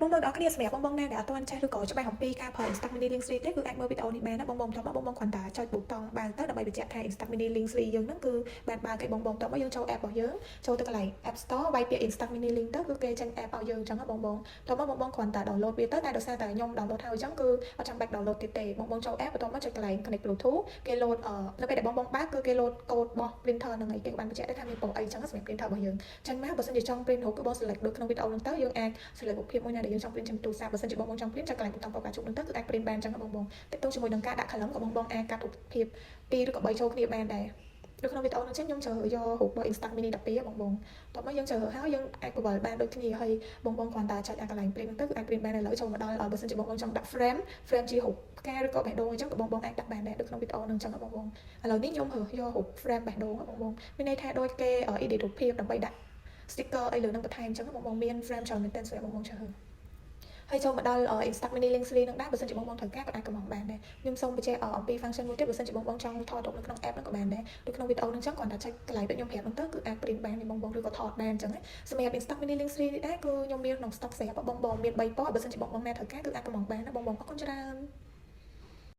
បងអរគ្នាសម្រាប់បងណាដែលអត់ទាន់ចេះឬក៏ច្បាស់អំពីការប្រើ Instax Mini Link 3ទេគឺអាចមើលវីដេអូនេះបានណាបងតោះមកបងគ្រាន់តែចុចប៊ូតុងបានទៅដើម្បីបញ្ជាក់ថា Instax Mini Link 3យើងហ្នឹងគឺបានបើកឲ្យបងតោះមកយើងចូល app របស់យើងចូលទៅកន្លែង App Store វាយពាក្យ Instax Mini Link ទៅគឺគេចេញ app ឲ្យយើងអញ្ចឹងបងតោះមកបងគ្រាន់តែ download វាទៅតែដោយសារតែខ្ញុំ download ហើយអញ្ចឹងគឺអត់ចាំបាច់ download ទៀតទេបងចូល app បន្ទាប់មកចុចកន្លែង connect Bluetooth គេ load នៅពេលដែលបងបើកគឺគេ load code របស់ printer ហ្នឹងហើយគេបានបញ្ជាក់ថាមានពណ៌អីអញ្ចឹងសម្រាប់ printer របស់យើងអញ្ចឹងមកបើសិនជាចង់ print រូបគឺបង select ដូចក្នុងវីដេអូហ្នឹងទៅយើងអាច select រូបភាពមួយណាដែលយើងចង់ print trênទូរស័ព្ទបើសិនជាបងចង់ print ចុចកន្លែងប៊ូតុងពណ៌កាជុកហ្នឹងទៅគឺអាច print បានអញ្ចឹងបងទាក់ទងជាមួយនឹងការដាក់ column ក៏បងអាចកាត់រូបភាព2ឬក៏3ចូលគ្នាបានដែរដូចក្នុងវីដេអូហ្នឹងចឹងខ្ញុំជ្រើសយករូបរបស់ Instax Mini 12បងតោះមកយើងជ្រើសហើយយើងអាចបង្វិលបានដូចគ្នាហើយបងគ្រាន់តែចុចអាកន្លែង print ហ្នឹងទៅគឺអាច print បានឥឡូវចូលមកដល់បើសិនជាបងចង់ដាក់ frame ជារូបផ្កាឬក៏បេះដូងអញ្ចឹងក៏បងអាចដាក់បានដែរដូចក្នុងវីដេអូហ្នឹងអញ្ចឹងបងឥឡូវនេះខ្ញុំរើសយករូប frame បេះដូងបងមានន័យថាដូចគេ edit រូបភាពដើម្បីដាក់ sticker អីលើនឹងបន្ថែមអញ្ចឹងបងមាន frame ច្រើនមែនទែនសម្រាប់បងជ្រើសហើយចូលមកដល់ Instax Mini Link 3នឹងដែរបើសិនជាបងត្រូវការក៏អាចកំងបានដែរខ្ញុំសូមបញ្ជាក់អំពី function មួយទៀតបើសិនជាបងចង់ថតរូបនៅក្នុង app ហ្នឹងក៏បានដែរដូចក្នុងវីដេអូហ្នឹងចឹងគ្រាន់តែចុចកន្លែងដូចខ្ញុំប្រាប់ហ្នឹងទៅគឺអាច print បានទេបងឬក៏ថតបានអញ្ចឹងសម្រាប់ Instax Mini Link 3នេះដែរគឺខ្ញុំមានក្នុង stock ស្រាប់បងមាន3ពណ៌បើសិនជាបងណាត្រូវការគឺអាចកំងបានណាបងអរគុណច្រើន